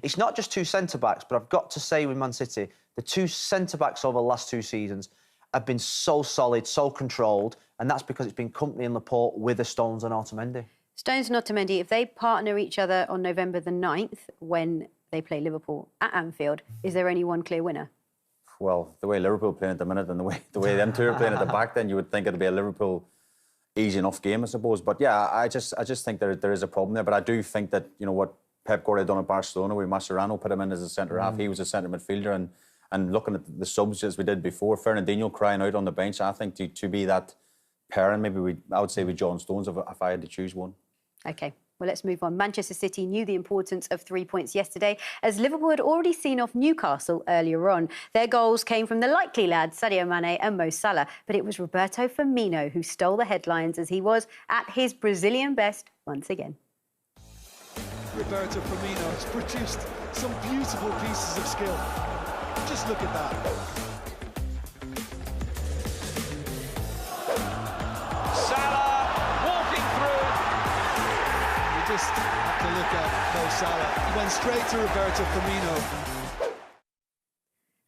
it's not just two centre-backs, but I've got to say with Man City, the two centre-backs over the last 2 seasons have been so solid, so controlled, and that's because it's been Kompany and Laporte with the Stones and Otamendi. Stones and Otamendi, if they partner each other on November the 9th, when they play Liverpool at Anfield, is there any one clear winner? Well, the way Liverpool are playing at the minute and the way them two are playing at the back, then you would think it'd be a Liverpool easy enough game, I suppose. But yeah, I just think there is a problem there. But I do think that, you know, what Pep Guardiola done at Barcelona, with Mascherano put him in as a centre half. He was a centre midfielder, and looking at the subs as we did before, Fernandinho crying out on the bench, I think to be that pairing, maybe I would say with John Stones if I had to choose one. OK, well, let's move on. Manchester City knew the importance of 3 points yesterday, as Liverpool had already seen off Newcastle earlier on. Their goals came from the likely lads, Sadio Mane and Mo Salah, but it was Roberto Firmino who stole the headlines, as he was at his Brazilian best once again. Roberto Firmino has produced some beautiful pieces of skill. Just look at that. Salah walking through. You just have to look at Mo Salah. He went straight to Roberto Firmino.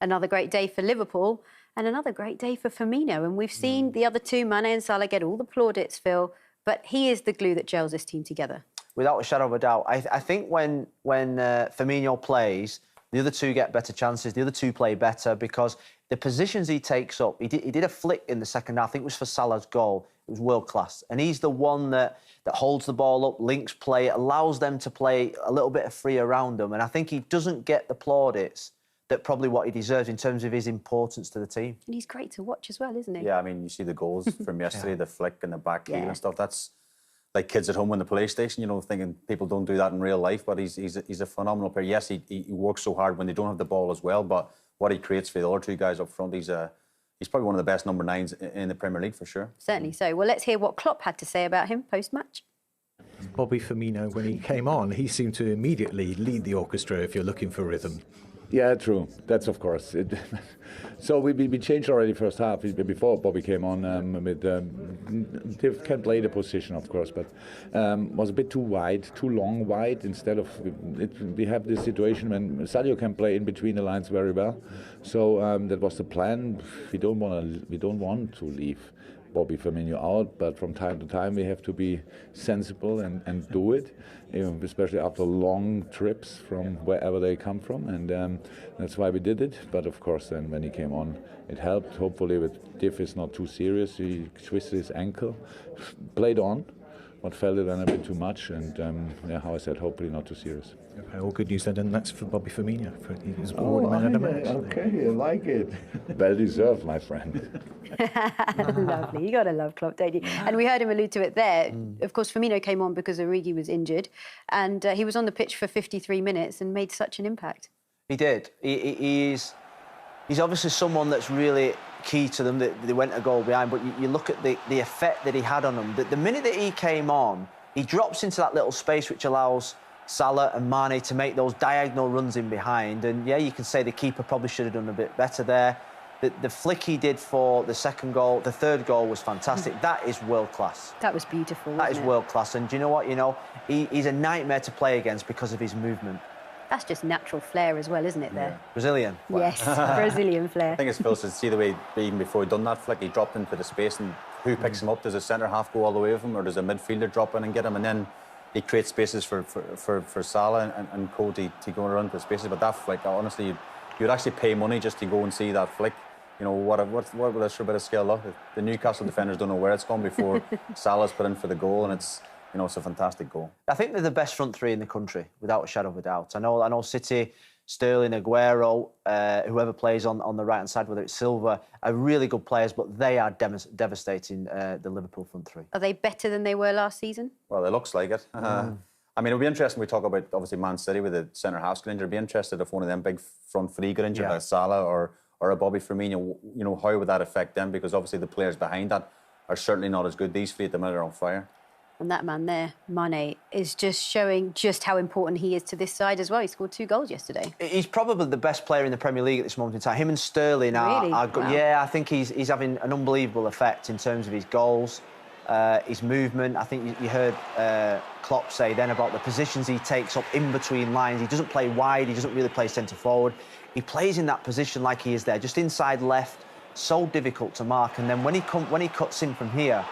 Another great day for Liverpool and another great day for Firmino. And we've seen the other two, Mane and Salah, get all the plaudits, Phil, but he is the glue that gels this team together. Without a shadow of a doubt. I think when Firmino plays, the other two get better chances, the other two play better, because the positions he takes up, he did a flick in the second half, I think it was for Salah's goal, it was world-class. And he's the one that holds the ball up, links play, allows them to play a little bit of free around them. And I think he doesn't get the plaudits that probably what he deserves in terms of his importance to the team. And he's great to watch as well, isn't he? Yeah, I mean, you see the goals from yesterday, the flick and the back heel and stuff, that's like kids at home on the PlayStation, you know, thinking people don't do that in real life, but he's a phenomenal player. Yes, he works so hard when they don't have the ball as well, but what he creates for the other two guys up front, he's probably one of the best number 9s in the Premier League for sure. Certainly so. Well, let's hear what Klopp had to say about him post-match. Bobby Firmino, when he came on, he seemed to immediately lead the orchestra if you're looking for rhythm. Yeah, true. That's of course. So we changed already first half before Bobby came on. They can play the position, of course, but was a bit too wide, too long wide. Instead of we have this situation when Sadio can play in between the lines very well. So that was the plan. We don't want to leave Bobby Firmino out, but from time to time we have to be sensible and do it, especially after long trips from wherever they come from, and that's why we did it. But of course then when he came on it helped. Hopefully with Diff is not too serious. He twisted his ankle, played on, but felt it then a bit too much, and yeah, how I said, hopefully not too serious. Okay, all good news then, and that's for Bobby Firmino. He's awarded man of the match. Okay, I like it. Well deserved, my friend. Lovely. You got to love Klopp, don't you? And we heard him allude to it there. Of course, Firmino came on because Origi was injured, and he was on the pitch for 53 minutes and made such an impact. He did. He's obviously someone that's really key to them. They went a goal behind, but you look at the effect that he had on them. The minute that he came on, he drops into that little space which allows Salah and Mane to make those diagonal runs in behind. And yeah, you can say the keeper probably should have done a bit better there. The flick he did for the second goal, the third goal was fantastic. That is world class. That was beautiful. That is world class. And do you know what? You know, he's a nightmare to play against because of his movement. That's just natural flair as well, isn't it, there? Brazilian. Yes, Brazilian flair. I think it's Phil said, see the way, even before he done that flick, he dropped into the space, and who picks him up? Does a centre-half go all the way with him, or does a midfielder drop in and get him? And then he creates spaces for Salah and Co to go around the spaces. But that flick, honestly, you'd actually pay money just to go and see that flick. You know, what would a sure bit of skill look? The Newcastle defenders don't know where it's gone before Salah's put in for the goal, and it's, you know, it's a fantastic goal. I think they're the best front three in the country, without a shadow of a doubt. I know City, Sterling, Aguero, whoever plays on the right-hand side, whether it's Silva, are really good players, but they are devastating, the Liverpool front three. Are they better than they were last season? Well, it looks like it. I mean, it'll be interesting. We talk about, obviously, Man City with the centre-half getting injured. I'd be interested if one of them big front three got injured, like Salah or a Bobby Firmino. You know, how would that affect them? Because obviously the players behind that are certainly not as good. These three at the minute are on fire. And that man there, Mane, is just showing just how important he is to this side as well. He scored 2 goals yesterday. He's probably the best player in the Premier League at this moment in time. Him and Sterling are good. Wow. Yeah, I think he's having an unbelievable effect in terms of his goals. his movement. I think you heard Klopp say then about the positions he takes up in between lines. He doesn't play wide, he doesn't really play centre forward. He plays in that position like he is there, just inside left, so difficult to mark. And then when he cuts in from here,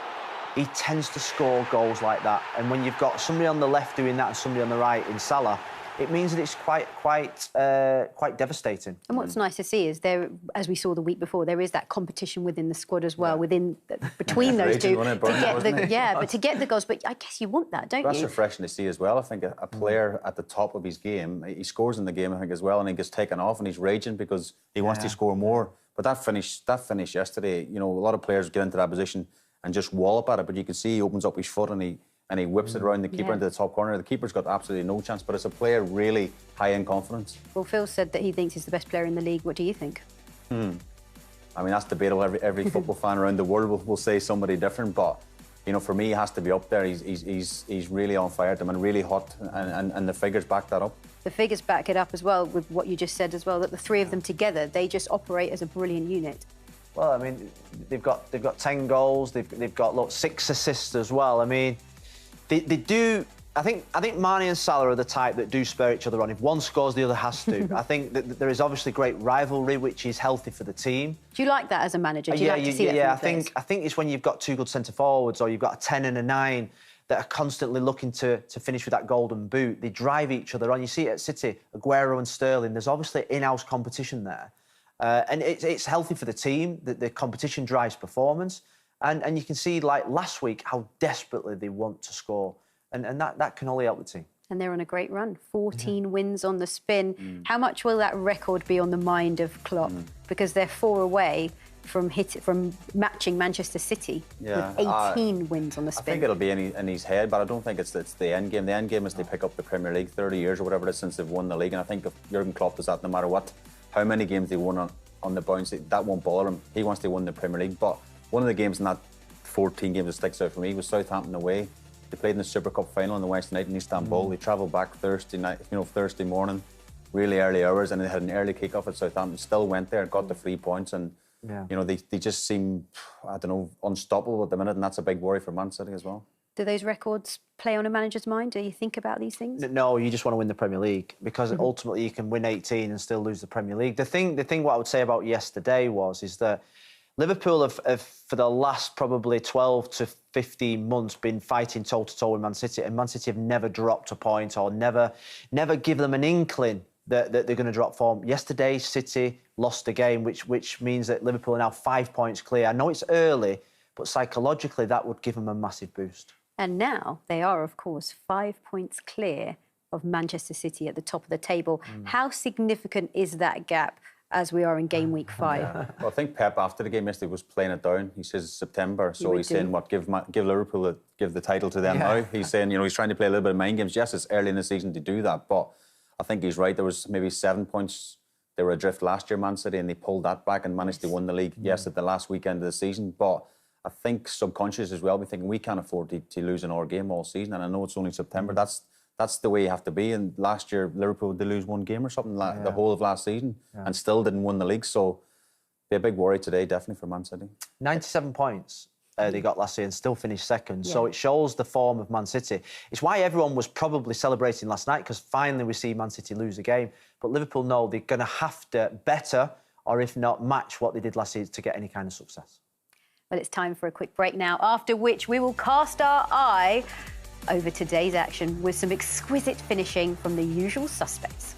he tends to score goals like that. And when you've got somebody on the left doing that and somebody on the right in Salah, it means that it's quite devastating. And what's nice to see is there, as we saw the week before, there is that competition within the squad as well, between those two. But to get the goals. But I guess you want that, don't you? That's refreshing to see as well. I think a player at the top of his game, he scores in the game, I think, as well, and he gets taken off and he's raging because he wants to score more. But that finish yesterday, you know, a lot of players get into that position and just wallop at it, but you can see he opens up his foot and he whips it around the keeper into the top corner. The keeper's got absolutely no chance, but it's a player really high in confidence. Well, Phil said that he thinks he's the best player in the league. What do you think? I mean, that's debatable. Every football fan around the world will say somebody different, but you know, for me, he has to be up there. He's really on fire at the moment, really hot, and the figures back that up. The figures back it up as well with what you just said as well, that the three of them together, they just operate as a brilliant unit. Well, I mean, they've got 10 goals. They've got 6 assists as well. I mean, they do. I think Mane and Salah are the type that do spur each other on. If one scores, the other has to. I think that there is obviously great rivalry, which is healthy for the team. Do you like that as a manager? Do you like to see that? Yeah, I think it's when you've got 2 good centre forwards, or you've got a 10 and a 9 that are constantly looking to finish with that golden boot. They drive each other on. You see it at City, Aguero and Sterling. There's obviously in-house competition there. And it's healthy for the team, that the competition drives performance. And you can see, like last week, how desperately they want to score. And that can only help the team. And they're on a great run. 14 wins on the spin. How much will that record be on the mind of Klopp? Because they're 4 away from matching Manchester City with 18 wins on the spin. I think it'll be in his head, but I don't think it's the end game. The end game is they pick up the Premier League, 30 years or whatever it is since they've won the league. And I think if Jurgen Klopp does that, no matter how many games they won on the bounce, that won't bother him. He wants to win the Premier League. But one of the games in that 14 games that sticks out for me was Southampton away. They played in the Super Cup final on the Wednesday night in Istanbul. They travelled back Thursday morning, really early hours, and they had an early kick-off at Southampton. Still went there, got the 3 points, and you know, they just seem, I don't know, unstoppable at the minute, and that's a big worry for Man City as well. Do those records play on a manager's mind? Do you think about these things? No, you just want to win the Premier League, because ultimately you can win 18 and still lose the Premier League. The thing what I would say about yesterday is that Liverpool have for the last probably 12 to 15 months been fighting toe-to-toe with Man City, and Man City have never dropped a point or never give them an inkling that they're going to drop form. Yesterday, City lost a game, which means that Liverpool are now 5 points clear. I know it's early, but psychologically that would give them a massive boost. And now they are, of course, 5 points clear of Manchester City at the top of the table. How significant is that gap as we are in game week 5? Well, I think Pep, after the game yesterday, was playing it down. He says September, so he's saying, give Liverpool give the title to them now. He's saying, you know, he's trying to play a little bit of mind games. Yes, it's early in the season to do that, but I think he's right. There was maybe 7 points. They were adrift last year, Man City, and they pulled that back and managed to win the league, yes, at the last weekend of the season. But I think subconscious as well, we're thinking we can't afford to lose another game all season. And I know it's only September. That's the way you have to be. And last year, Liverpool did lose 1 game or something the whole of last season and still didn't win the league. So be a big worry today, definitely, for Man City. 97 points they got last year and still finished second. So it shows the form of Man City. It's why everyone was probably celebrating last night, because finally we see Man City lose a game. But Liverpool know they're going to have to better, or if not match what they did last season to get any kind of success. Well, it's time for a quick break now, after which we will cast our eye over today's action with some exquisite finishing from the usual suspects.